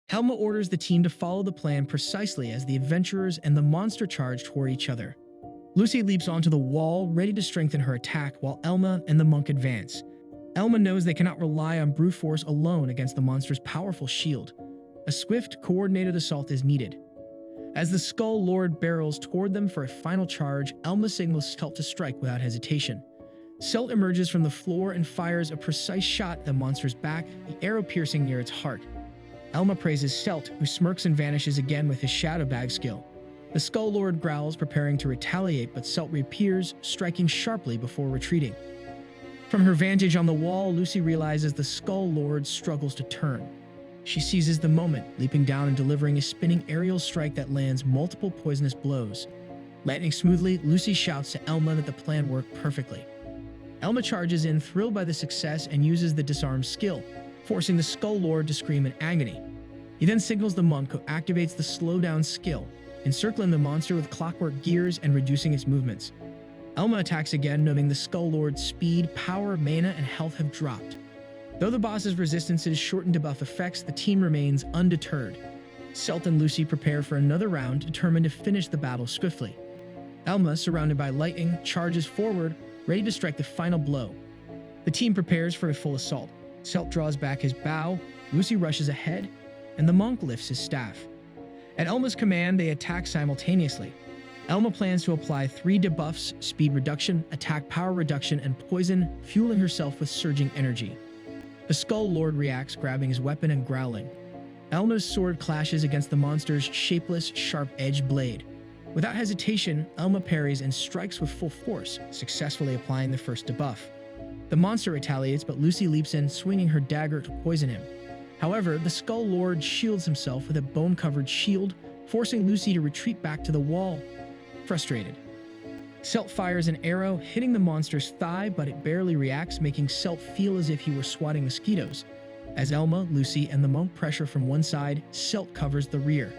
Helma orders the team to follow the plan precisely as the adventurers and the monster charge toward each other. Lucy leaps onto the wall, ready to strengthen her attack, while Elma and the monk advance. Elma knows they cannot rely on brute force alone against the monster's powerful shield. A swift, coordinated assault is needed. As the Skull Lord barrels toward them for a final charge, Elma signals Celt to strike without hesitation. Celt emerges from the floor and fires a precise shot at the monster's back, the arrow piercing near its heart. Elma praises Celt, who smirks and vanishes again with his shadow bag skill. The Skull Lord growls, preparing to retaliate, but Celt reappears, striking sharply before retreating. From her vantage on the wall, Lucy realizes the Skull Lord struggles to turn. She seizes the moment, leaping down and delivering a spinning aerial strike that lands multiple poisonous blows. Landing smoothly, Lucy shouts to Elma that the plan worked perfectly. Elma charges in, thrilled by the success, and uses the disarm skill, forcing the Skull Lord to scream in agony. He then signals the monk, who activates the slowdown skill, encircling the monster with clockwork gears and reducing its movements. Elma attacks again, noting the Skull Lord's speed, power, mana, and health have dropped. Though the boss's resistances shorten debuff effects, the team remains undeterred. Celt and Lucy prepare for another round, determined to finish the battle swiftly. Elma, surrounded by lightning, charges forward, ready to strike the final blow. The team prepares for a full assault. Celt draws back his bow, Lucy rushes ahead, and the monk lifts his staff. At Elma's command, they attack simultaneously. Elma plans to apply 3 debuffs: speed reduction, attack power reduction, and poison, fueling herself with surging energy. The Skull Lord reacts, grabbing his weapon and growling. Elma's sword clashes against the monster's shapeless, sharp-edged blade. Without hesitation, Elma parries and strikes with full force, successfully applying the first debuff. The monster retaliates, but Lucy leaps in, swinging her dagger to poison him. However, the Skull Lord shields himself with a bone-covered shield, forcing Lucy to retreat back to the wall. Frustrated, Celt fires an arrow, hitting the monster's thigh, but it barely reacts, making Celt feel as if he were swatting mosquitoes. As Elma, Lucy, and the monk pressure from one side, Celt covers the rear.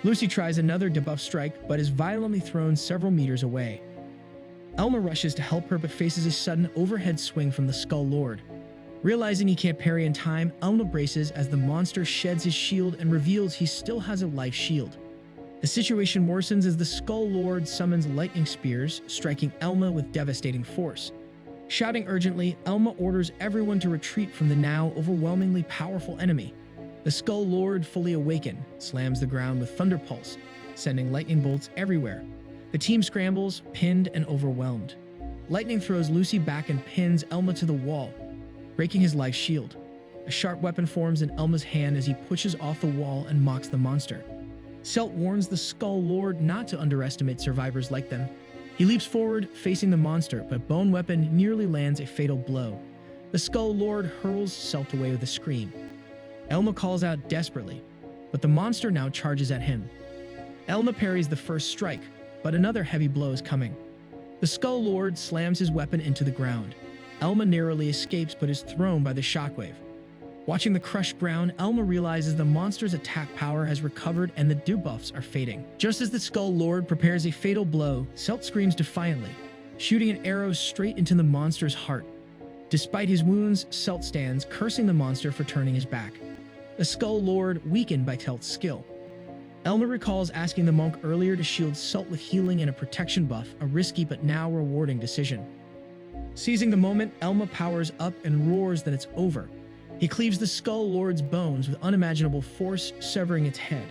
Lucy tries another debuff strike, but is violently thrown several meters away. Elma rushes to help her, but faces a sudden overhead swing from the Skull Lord. Realizing he can't parry in time, Elma braces as the monster sheds his shield and reveals he still has a life shield. The situation worsens as the Skull Lord summons lightning spears, striking Elma with devastating force. Shouting urgently, Elma orders everyone to retreat from the now overwhelmingly powerful enemy. The Skull Lord, fully awakened, slams the ground with thunder pulse, sending lightning bolts everywhere. The team scrambles, pinned and overwhelmed. Lightning throws Lucy back and pins Elma to the wall, breaking his life shield. A sharp weapon forms in Elma's hand as he pushes off the wall and mocks the monster. Celt warns the Skull Lord not to underestimate survivors like them. He leaps forward, facing the monster, but Bone Weapon nearly lands a fatal blow. The Skull Lord hurls Celt away with a scream. Elma calls out desperately, but the monster now charges at him. Elma parries the first strike, but another heavy blow is coming. The Skull Lord slams his weapon into the ground. Elma narrowly escapes but is thrown by the shockwave. Watching the crushed ground, Elma realizes the monster's attack power has recovered and the debuffs are fading. Just as the Skull Lord prepares a fatal blow, Celt screams defiantly, shooting an arrow straight into the monster's heart. Despite his wounds, Celt stands, cursing the monster for turning his back. The Skull Lord weakened by Celt's skill. Elma recalls asking the monk earlier to shield Celt with healing and a protection buff, a risky but now rewarding decision. Seizing the moment, Elma powers up and roars that it's over. He cleaves the Skull Lord's bones with unimaginable force, severing its head.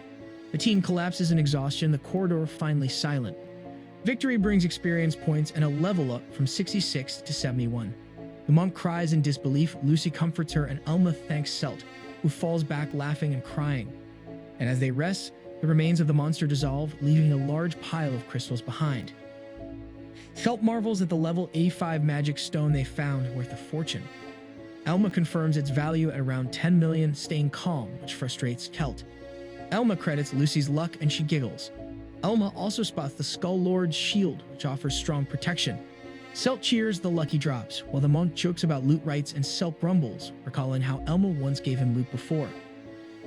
The team collapses in exhaustion, the corridor finally silent. Victory brings experience points and a level up from 66 to 71. The monk cries in disbelief, Lucy comforts her, and Elma thanks Celt, who falls back laughing and crying. And as they rest, the remains of the monster dissolve, leaving a large pile of crystals behind. Celt marvels at the level 85 magic stone they found, worth a fortune. Elma confirms its value at around 10 million, staying calm, which frustrates Celt. Elma credits Lucy's luck and she giggles. Elma also spots the Skull Lord's shield, which offers strong protection. Celt cheers, the lucky drops, while the monk jokes about loot rights and Celt grumbles, recalling how Elma once gave him loot before.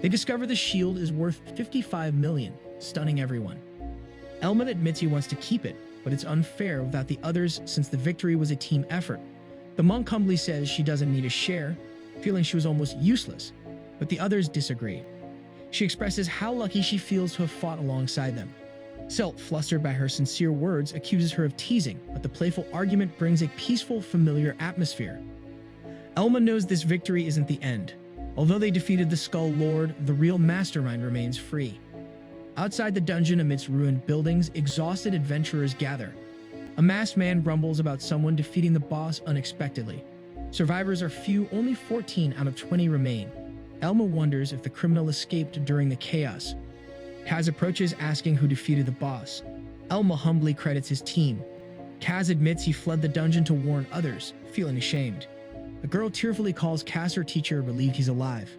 They discover the shield is worth 55 million, stunning everyone. Elma admits he wants to keep it, but it's unfair without the others since the victory was a team effort. The monk humbly says she doesn't need a share, feeling she was almost useless, but the others disagree. She expresses how lucky she feels to have fought alongside them. Celt, flustered by her sincere words, accuses her of teasing, but the playful argument brings a peaceful, familiar atmosphere. Elma knows this victory isn't the end. Although they defeated the Skull Lord, the real mastermind remains free. Outside the dungeon amidst ruined buildings, exhausted adventurers gather. A masked man grumbles about someone defeating the boss unexpectedly. Survivors are few, only 14 out of 20 remain. Elma wonders if the criminal escaped during the chaos. Kaz approaches, asking who defeated the boss. Elma humbly credits his team. Kaz admits he fled the dungeon to warn others, feeling ashamed. The girl tearfully calls Kaz her teacher, relieved he's alive.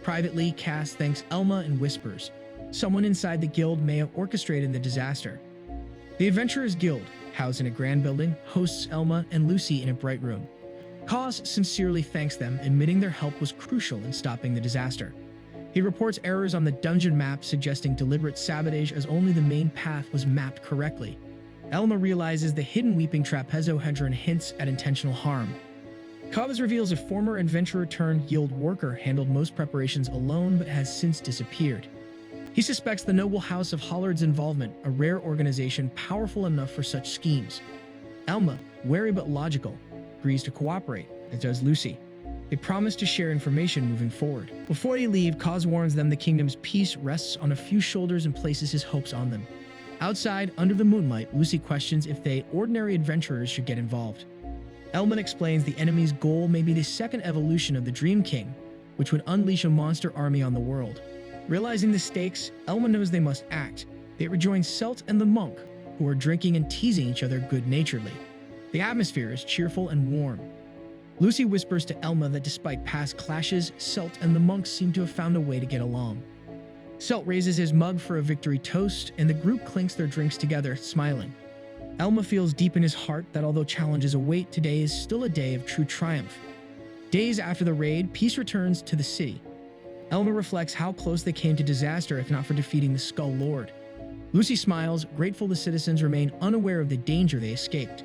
Privately, Kaz thanks Elma and whispers, someone inside the guild may have orchestrated the disaster. The Adventurers Guild, housed in a grand building, hosts Elma and Lucy in a bright room. Kaz sincerely thanks them, admitting their help was crucial in stopping the disaster. He reports errors on the dungeon map, suggesting deliberate sabotage as only the main path was mapped correctly. Elma realizes the hidden weeping trapezohedron hints at intentional harm. Kaz reveals a former adventurer-turned-guild worker handled most preparations alone but has since disappeared. He suspects the noble house of Hollard's involvement, a rare organization powerful enough for such schemes. Elma, wary but logical, agrees to cooperate, as does Lucy. They promise to share information moving forward. Before they leave, Kaz warns them the kingdom's peace rests on a few shoulders and places his hopes on them. Outside, under the moonlight, Lucy questions if they, ordinary adventurers, should get involved. Elman explains the enemy's goal may be the second evolution of the Dream King, which would unleash a monster army on the world. Realizing the stakes, Elma knows they must act. They rejoin Celt and the monk, who are drinking and teasing each other good-naturedly. The atmosphere is cheerful and warm. Lucy whispers to Elma that despite past clashes, Celt and the monks seem to have found a way to get along. Celt raises his mug for a victory toast, and the group clinks their drinks together, smiling. Elma feels deep in his heart that although challenges await, today is still a day of true triumph. Days after the raid, peace returns to the city. Elma reflects how close they came to disaster if not for defeating the Skull Lord. Lucy smiles, grateful the citizens remain unaware of the danger they escaped.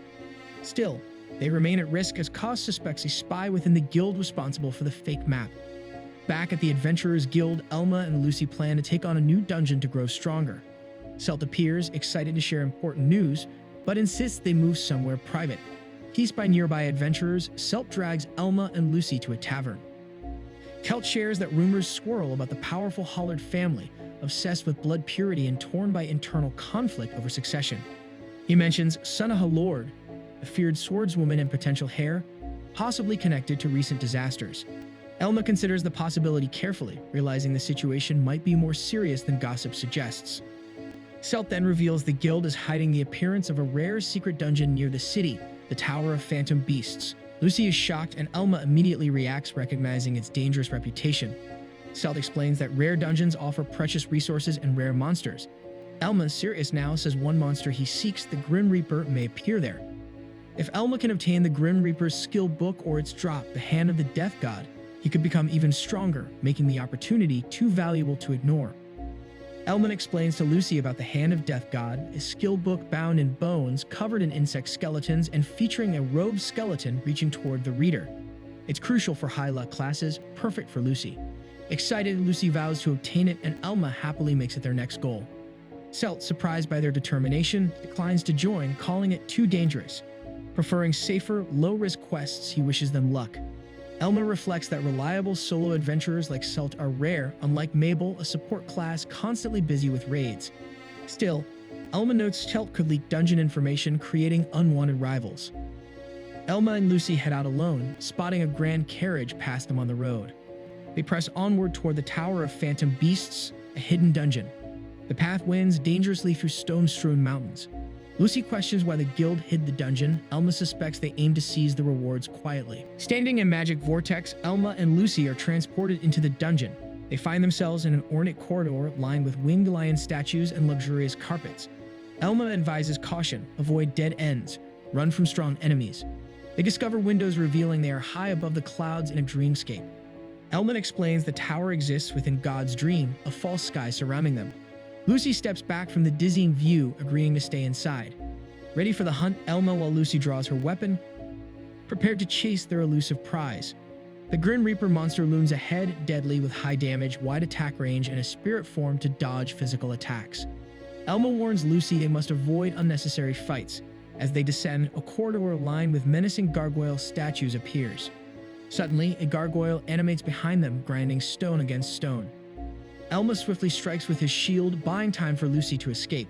Still, they remain at risk as Kaz suspects a spy within the guild responsible for the fake map. Back at the Adventurers Guild, Elma and Lucy plan to take on a new dungeon to grow stronger. Celt appears, excited to share important news, but insists they move somewhere private. Teased by nearby adventurers, Celt drags Elma and Lucy to a tavern. Celt shares that rumors swirl about the powerful Hollard family, obsessed with blood purity and torn by internal conflict over succession. He mentions Sunaha Lord, a feared swordswoman and potential heir, possibly connected to recent disasters. Elma considers the possibility carefully, realizing the situation might be more serious than gossip suggests. Celt then reveals the guild is hiding the appearance of a rare secret dungeon near the city, the Tower of Phantom Beasts. Lucy is shocked and Elma immediately reacts, recognizing its dangerous reputation. Celt explains that rare dungeons offer precious resources and rare monsters. Elma, serious now, says one monster he seeks, the Grim Reaper, may appear there. If Elma can obtain the Grim Reaper's skill book or its drop, the Hand of the Death God, he could become even stronger, making the opportunity too valuable to ignore. Elman explains to Lucy about the Hand of Death God, a skill book bound in bones, covered in insect skeletons, and featuring a robed skeleton reaching toward the reader. It's crucial for high luck classes, perfect for Lucy. Excited, Lucy vows to obtain it, and Elma happily makes it their next goal. Celt, surprised by their determination, declines to join, calling it too dangerous. Preferring safer, low-risk quests, he wishes them luck. Elma reflects that reliable solo adventurers like Celt are rare, unlike Mabel, a support class constantly busy with raids. Still, Elma notes Celt could leak dungeon information, creating unwanted rivals. Elma and Lucy head out alone, spotting a grand carriage pass them on the road. They press onward toward the Tower of Phantom Beasts, a hidden dungeon. The path winds dangerously through stone-strewn mountains. Lucy questions why the guild hid the dungeon. Elma suspects they aim to seize the rewards quietly. Standing in magic vortex, Elma and Lucy are transported into the dungeon. They find themselves in an ornate corridor lined with winged lion statues and luxurious carpets. Elma advises caution, avoid dead ends, run from strong enemies. They discover windows revealing they are high above the clouds in a dreamscape. Elman explains the tower exists within God's dream, a false sky surrounding them. Lucy steps back from the dizzying view, agreeing to stay inside. Ready for the hunt, Elma, while Lucy draws her weapon, prepared to chase their elusive prize. The Grim Reaper monster looms ahead, deadly with high damage, wide attack range, and a spirit form to dodge physical attacks. Elma warns Lucy they must avoid unnecessary fights. As they descend, a corridor lined with menacing gargoyle statues appears. Suddenly, a gargoyle animates behind them, grinding stone against stone. Elma swiftly strikes with his shield, buying time for Lucy to escape.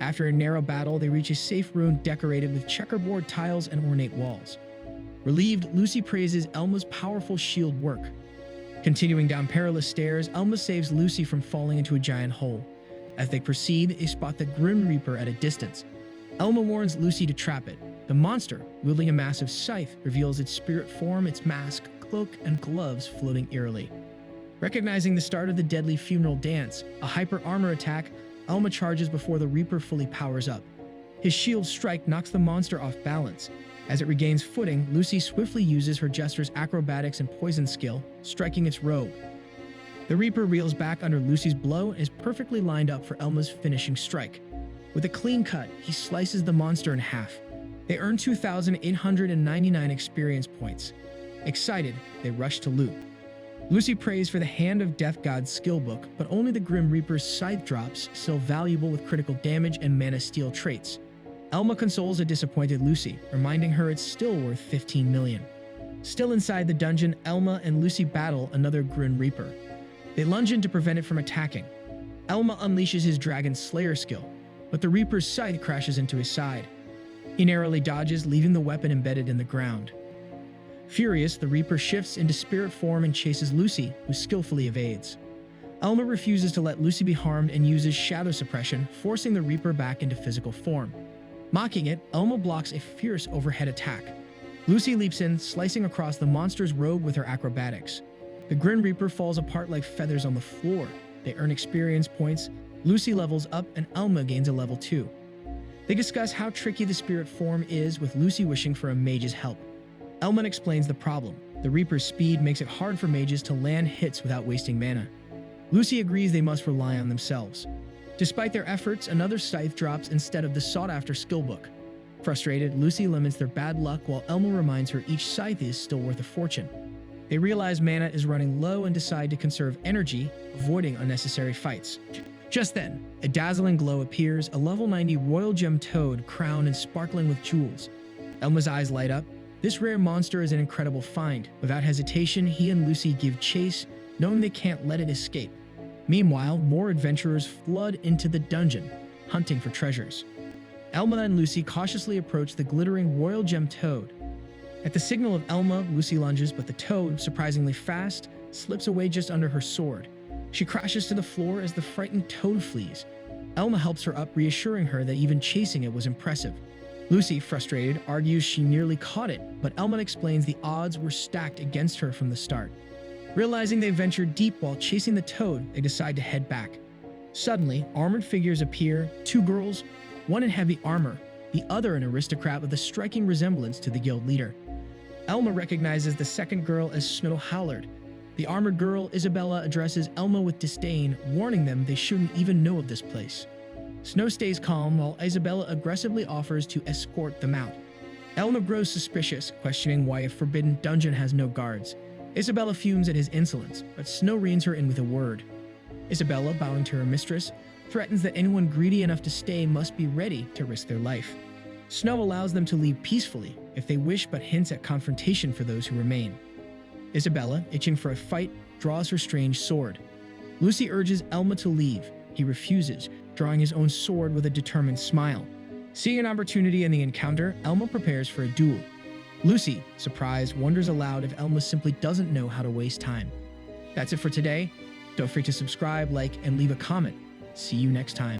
After a narrow battle, they reach a safe room decorated with checkerboard tiles and ornate walls. Relieved, Lucy praises Elma's powerful shield work. Continuing down perilous stairs, Elma saves Lucy from falling into a giant hole. As they proceed, they spot the Grim Reaper at a distance. Elma warns Lucy to trap it. The monster, wielding a massive scythe, reveals its spirit form, its mask, cloak, and gloves floating eerily. Recognizing the start of the deadly funeral dance, a hyper armor attack, Elma charges before the Reaper fully powers up. His shield strike knocks the monster off balance. As it regains footing, Lucy swiftly uses her jester's acrobatics and poison skill, striking its robe. The Reaper reels back under Lucy's blow and is perfectly lined up for Elma's finishing strike. With a clean cut, he slices the monster in half. They earn 2,899 experience points. Excited, they rush to loot. Lucy prays for the Hand of Death God's skill book, but only the Grim Reaper's scythe drops, still valuable with critical damage and mana steel traits. Elma consoles a disappointed Lucy, reminding her it's still worth 15 million. Still inside the dungeon, Elma and Lucy battle another Grim Reaper. They lunge in to prevent it from attacking. Elma unleashes his Dragon Slayer skill, but the Reaper's scythe crashes into his side. He narrowly dodges, leaving the weapon embedded in the ground. Furious, the Reaper shifts into spirit form and chases Lucy, who skillfully evades. Elma refuses to let Lucy be harmed and uses shadow suppression, forcing the Reaper back into physical form. Mocking it, Elma blocks a fierce overhead attack. Lucy leaps in, slicing across the monster's robe with her acrobatics. The Grim Reaper falls apart like feathers on the floor. They earn experience points, Lucy levels up, and Elma gains a level 2. They discuss how tricky the spirit form is, with Lucy wishing for a mage's help. Elma explains the problem. The Reaper's speed makes it hard for mages to land hits without wasting mana. Lucy agrees they must rely on themselves. Despite their efforts, another scythe drops instead of the sought-after skill book. Frustrated, Lucy laments their bad luck while Elma reminds her each scythe is still worth a fortune. They realize mana is running low and decide to conserve energy, avoiding unnecessary fights. Just then, a dazzling glow appears, a level 90 royal gem toad crowned and sparkling with jewels. Elma's eyes light up. This rare monster is an incredible find. Without hesitation, he and Lucy give chase, knowing they can't let it escape. Meanwhile, more adventurers flood into the dungeon, hunting for treasures. Elma and Lucy cautiously approach the glittering royal gem toad. At the signal of Elma, Lucy lunges, but the toad, surprisingly fast, slips away just under her sword. She crashes to the floor as the frightened toad flees. Elma helps her up, reassuring her that even chasing it was impressive. Lucy, frustrated, argues she nearly caught it, but Elma explains the odds were stacked against her from the start. Realizing they ventured deep while chasing the toad, they decide to head back. Suddenly, armored figures appear, 2 girls, one in heavy armor, the other an aristocrat with a striking resemblance to the guild leader. Elma recognizes the second girl as Snow Howlard. The armored girl, Isabella, addresses Elma with disdain, warning them they shouldn't even know of this place. Snow stays calm while Isabella aggressively offers to escort them out. Elma grows suspicious, questioning why a forbidden dungeon has no guards. Isabella fumes at his insolence, but Snow reins her in with a word. Isabella, bowing to her mistress, threatens that anyone greedy enough to stay must be ready to risk their life. Snow allows them to leave peacefully if they wish, but hints at confrontation for those who remain. Isabella, itching for a fight, draws her strange sword. Lucy urges Elma to leave. He refuses, drawing his own sword with a determined smile. Seeing an opportunity in the encounter, Elma prepares for a duel. Lucy, surprised, wonders aloud if Elma simply doesn't know how to waste time. That's it for today. Don't forget to subscribe, like, and leave a comment. See you next time.